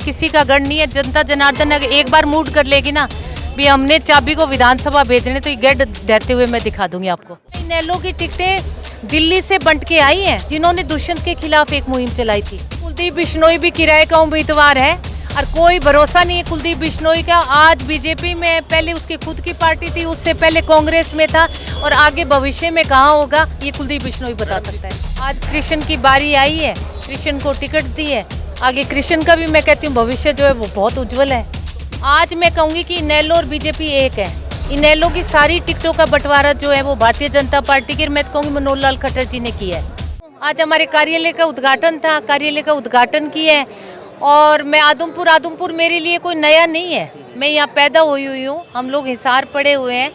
किसी का गढ़ नहीं है। जनता जनार्दन अगर एक बार मूड कर लेगी ना, भी हमने चाबी को विधानसभा भेजने, तो ये गढ़ देते हुए मैं दिखा दूंगी आपको। इनेलो की टिकटें दिल्ली से बंट के आई हैं, जिन्होंने दुष्यंत के खिलाफ एक मुहिम चलाई थी। कुलदीप बिश्नोई भी किराए का उम्मीदवार है और कोई भरोसा नहीं है कुलदीप बिश्नोई का। आज बीजेपी में, पहले उसकी खुद की पार्टी थी, उससे पहले कांग्रेस में था, और आगे भविष्य में कहाँ होगा ये कुलदीप बिश्नोई बता सकता है। आज कृष्ण की बारी आई है, कृष्ण को टिकट दी है, आगे कृष्ण का भी मैं कहती हूँ भविष्य जो है वो बहुत उज्जवल है। आज मैं कहूँगी कि इनेलो और बीजेपी एक है। इनेलो की सारी टिकटों का बंटवारा जो है वो भारतीय जनता पार्टी के, मैं तो कहूँगी मनोहर लाल खट्टर जी ने किया है। आज हमारे कार्यालय का उद्घाटन था, कार्यालय का उद्घाटन किया है, और मैं आदमपुर मेरे लिए कोई नया नहीं है, मैं यहाँ पैदा हुई हूँ। हम लोग हिसार पड़े हुए हैं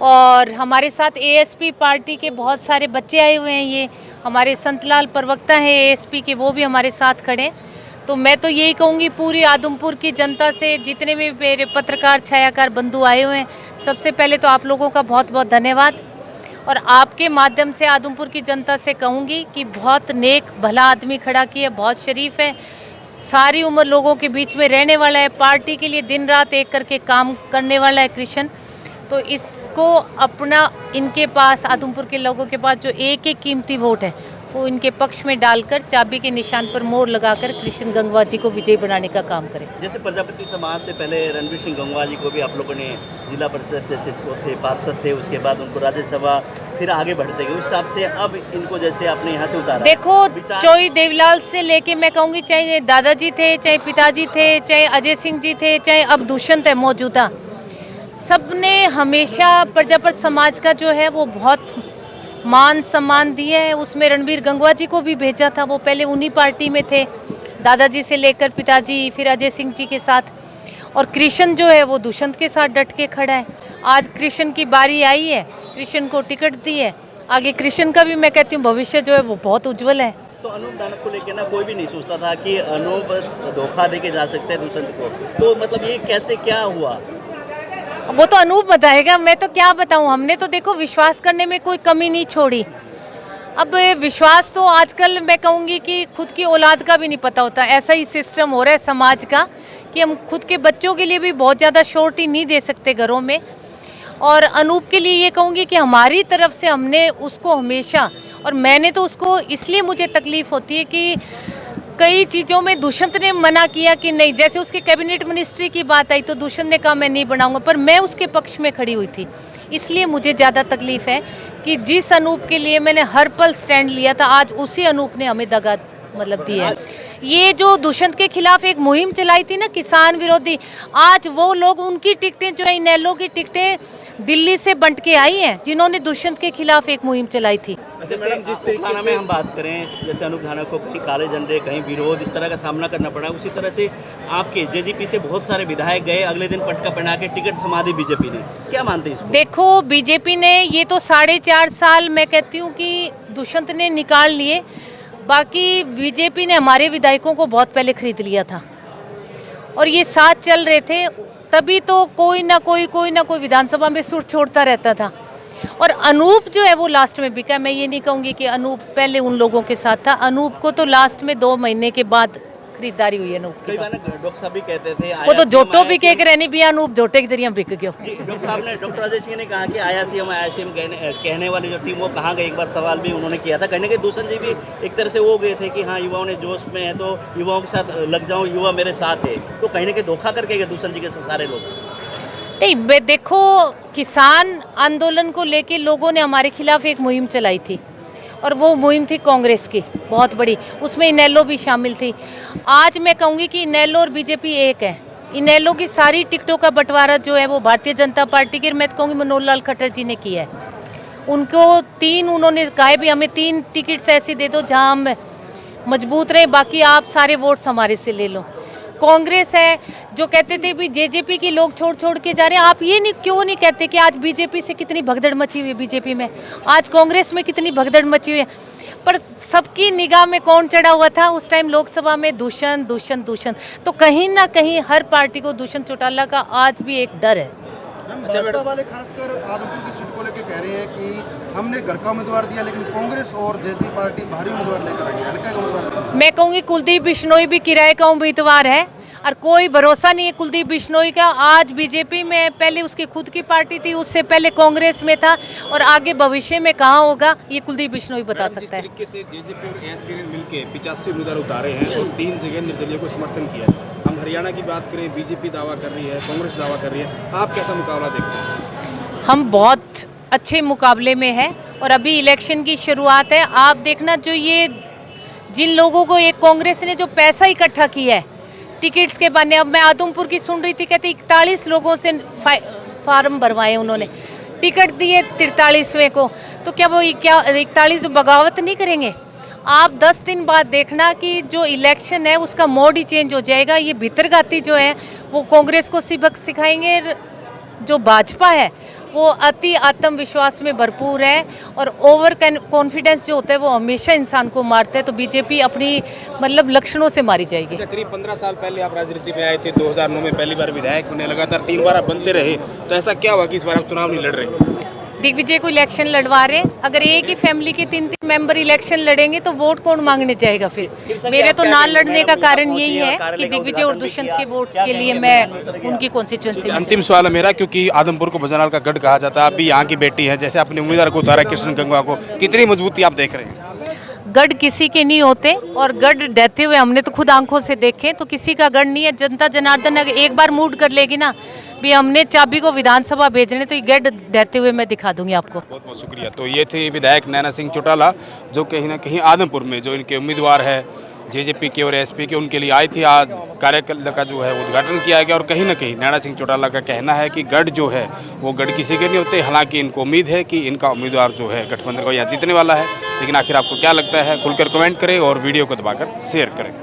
और हमारे साथ एएसपी पार्टी के बहुत सारे बच्चे आए हुए हैं। ये हमारे संतलाल प्रवक्ता हैं एएसपी के, वो भी हमारे साथ खड़े। तो मैं तो यही कहूँगी पूरी आदमपुर की जनता से, जितने भी मेरे पत्रकार छायाकार बंधु आए हुए हैं, सबसे पहले तो आप लोगों का बहुत बहुत धन्यवाद। और आपके माध्यम से आदमपुर की जनता से कहूँगी कि बहुत नेक भला आदमी खड़ा किया, बहुत शरीफ है, सारी उम्र लोगों के बीच में रहने वाला है, पार्टी के लिए दिन रात एक करके काम करने वाला है कृष्ण। तो इसको अपना, इनके पास, आदमपुर के लोगों के पास जो एक एक कीमती वोट है वो इनके पक्ष में डालकर चाबी के निशान पर मोहर लगाकर कृष्ण गंगवा जी को विजयी बनाने का काम करें। जैसे प्रजापति समाज से पहले रणवीर सिंह गंगवा जी को भी आप लोगों ने जिला परिषद जैसे वो थे, पार्षद थे, उसके बाद उनको राज्यसभा, फिर आगे बढ़ते गए, उस हिसाब से अब इनको जैसे आपने यहाँ से उतारा। देखो, चोई देवलाल से लेके मैं कहूँगी, चाहे दादाजी थे, चाहे पिताजी थे, चाहे अजय सिंह जी थे, चाहे अब दुष्यंत है मौजूदा, सबने हमेशा प्रजापति समाज का जो है वो बहुत मान सम्मान दिया है। उसमें रणवीर गंगवा जी को भी भेजा था, वो पहले उन्हीं पार्टी में थे, दादाजी से लेकर पिताजी, फिर अजय सिंह जी के साथ। और कृष्ण जो है वो दुष्यंत के साथ डट के खड़ा है। आज कृष्ण की बारी आई है, कृष्ण को टिकट दी है, आगे कृष्ण का भी मैं कहती हूँ भविष्य जो है वो बहुत उज्जवल है। तो अनूप दानव को लेकर ना कोई भी नहीं सोचता था कि अनूप धोखा देके जा सकते हैं दुष्यंत को, तो मतलब ये कैसे क्या हुआ वो तो अनूप बताएगा, मैं तो क्या बताऊं। हमने तो देखो विश्वास करने में कोई कमी नहीं छोड़ी। अब विश्वास तो आजकल मैं कहूँगी कि खुद की औलाद का भी नहीं पता होता, ऐसा ही सिस्टम हो रहा है समाज का कि हम खुद के बच्चों के लिए भी बहुत ज़्यादा श्योरिटी नहीं दे सकते घरों में। और अनूप के लिए ये कहूँगी कि हमारी तरफ से हमने उसको हमेशा, और मैंने तो उसको, इसलिए मुझे तकलीफ़ होती है कि कई चीज़ों में दुष्यंत ने मना किया कि नहीं, जैसे उसके कैबिनेट मिनिस्ट्री की बात आई तो दुष्यंत ने कहा मैं नहीं बनाऊंगा, पर मैं उसके पक्ष में खड़ी हुई थी। इसलिए मुझे ज़्यादा तकलीफ़ है कि जिस अनूप के लिए मैंने हर पल स्टैंड लिया था, आज उसी अनूप ने हमें दगा मतलब दी है। ये जो दुष्यंत के खिलाफ एक मुहिम चलाई थी ना, किसान विरोधी, आज वो लोग, उनकी टिकटें जो है, इनेलो की टिकटें दिल्ली से बंट के आई हैं, जिन्होंने दुष्यंत के खिलाफ एक मुहिम चलाई थी। अच्छा मैडम, जिस तरीके में हम बात करें, जैसे अनूप धानक को कहीं काले झंडे, कहीं विरोध, इस तरह का सामना करना पड़ा, उसी तरह से आपके जेडीपी से बहुत सारे विधायक गए, अगले दिन पटका पहना के टिकट थमा दी बीजेपी ने, क्या मानते हैं इसको? देखो, बीजेपी ने ये तो 4.5 साल मैं कहती हूँ कि दुष्यंत ने निकाल लिए, बाकी बीजेपी ने हमारे विधायकों को बहुत पहले खरीद लिया था और ये साथ चल रहे थे, तभी तो कोई ना कोई विधानसभा में सुर छोड़ता रहता था। और अनूप जो है वो लास्ट में बिका। मैं ये नहीं कहूँगी कि अनूप पहले उन लोगों के साथ था, अनूप को तो लास्ट में 2 महीने के बाद खरीदारी हुई अनूप की। कई बार डॉक्टर साहब भी कहते थे, वो तो जोटो भी कह रहनी भी, अनूप जोटे की जरिए बिक गयो। डॉक्टर साहब ने, डॉक्टर अजय सिंह ने कहा कि आया सीएम कहने वाली जो टीम वो कहाँ गई, एक बार सवाल भी उन्होंने किया था। कहने के दुष्यंत जी भी एक तरह से वो गए थे कि हाँ युवाओं ने जोश में है तो युवाओं के साथ लग जाऊँ, युवा मेरे साथ है, तो कहने के धोखा करके गए दुष्यंत जी के सारे लोग। नहीं, देखो, किसान आंदोलन को लेके लोगों ने हमारे खिलाफ एक मुहिम चलाई थी और वो मुहिम थी कांग्रेस की बहुत बड़ी, उसमें इनेलो भी शामिल थी। आज मैं कहूँगी कि इनेलो और बीजेपी एक है। इनेलो की सारी टिकटों का बंटवारा जो है वो भारतीय जनता पार्टी के, मैं तो कहूँगी मनोहर लाल खट्टर जी ने किया है। उनको 3, उन्होंने कहा भी हमें 3 टिकट्स ऐसी दे दो जहाँ हम मजबूत रहे, बाकी आप सारे वोट्स हमारे से ले लो। कांग्रेस है जो कहते थे भी जेजेपी के लोग छोड़ के जा रहे हैं, आप ये नहीं क्यों नहीं कहते कि आज बीजेपी से कितनी भगदड़ मची हुई है, बीजेपी में आज कांग्रेस में कितनी भगदड़ मची हुई है, पर सबकी निगाह में कौन चढ़ा हुआ था उस टाइम लोकसभा में? दुष्यंत। तो कहीं ना कहीं हर पार्टी को दुष्यंत चौटाला का आज भी एक डर है। भाजपा वाले खासकर आदमपुर की सीट को लेकर कह रहे हैं कि हमने घर का उम्मीदवार दिया, लेकिन कांग्रेस और जेजेपी पार्टी भारी उम्मीदवार लेकर आई है, हल्का उम्मीदवार। मैं कहूँगी कुलदीप बिश्नोई भी किराए का उम्मीदवार है और कोई भरोसा नहीं है कुलदीप बिश्नोई का। आज बीजेपी में, पहले उसकी खुद की पार्टी थी, उससे पहले कांग्रेस में था, और आगे भविष्य में कहाँ होगा ये कुलदीप बिश्नोई बता सकता है। जिस तरीके से जेजेपी और एएसपी ने मिलकर 85 उम्मीदवार उतारे हैं और 3 जगह निर्दलीय को समर्थन किया है। हम हरियाणा की बात करें, बीजेपी दावा कर रही है, कांग्रेस दावा कर रही है, आप कैसा मुकाबला देखते हैं? हम बहुत अच्छे मुकाबले में हैं और अभी इलेक्शन की शुरुआत है। आप देखना, जो ये जिन लोगों को एक कांग्रेस ने जो पैसा इकट्ठा किया है टिकट्स के बहाने, अब मैं आदमपुर की सुन रही थी, कहती 41 लोगों से फार्म भरवाए उन्होंने, टिकट दिए 43वें को, तो क्या वो 41 बगावत नहीं करेंगे? आप 10 दिन बाद देखना कि जो इलेक्शन है उसका मोड ही चेंज हो जाएगा। ये भीतरघाती जो है वो कांग्रेस को सबक सिखाएंगे। जो भाजपा है वो अति आत्मविश्वास में भरपूर है और ओवर कॉन्फिडेंस जो होता है वो हमेशा इंसान को मारता है। तो बीजेपी अपनी मतलब लक्षणों से मारी जाएगी। अच्छा, करीब 15 साल पहले आप राजनीति में आए थे, 2009 में पहली बार विधायक होने, लगातार 3 बार आप बनते रहे, तो ऐसा क्या हुआ कि इस बार आप चुनाव नहीं लड़ रहे? दिग्विजय को इलेक्शन लड़वा रहे, अगर एक ही फैमिली के 3-3 मेंबर इलेक्शन लड़ेंगे तो वोट कौन मांगने जाएगा फिर? मेरे तो ना लड़ने का कारण यही है कि दिग्विजय और दुष्यंत के वोट्स के लिए मैं उनकी कॉन्स्टिट्यूएंसी में। अंतिम सवाल है मेरा, क्योंकि आदमपुर को भजनाल का गढ़ कहा जाता है, आप भी यहाँ की बेटी है, जैसे अपने उम्मीदवार को उतारा कृष्ण गंगवा को, कितनी मजबूती आप देख रहे हैं? गढ़ किसी के नहीं होते, और गढ़ देते हुए हमने तो खुद आंखों से देखे, तो किसी का गढ़ नहीं है। जनता जनार्दन अगर एक बार मूड कर लेगी ना भी हमने चाबी को विधानसभा भेजने, तो ये गढ़ देते हुए मैं दिखा दूंगी आपको। बहुत बहुत शुक्रिया। तो ये थे विधायक नैना सिंह चौटाला, जो कहीं ना कहीं आदमपुर में जो इनके उम्मीदवार है जेजेपी के और एसपी के, उनके लिए आई थी। आज कार्यकाल का जो है उद्घाटन किया गया और कहीं ना कहीं नैना सिंह चौटाला का कहना है कि गढ़ जो है वो गढ़ किसी के नहीं होते। हालांकि इनको उम्मीद है कि इनका उम्मीदवार जो है गठबंधन को यहाँ जीतने वाला है। लेकिन आखिर आपको क्या लगता है, खुलकर कमेंट करें और वीडियो को दबाकर शेयर करें।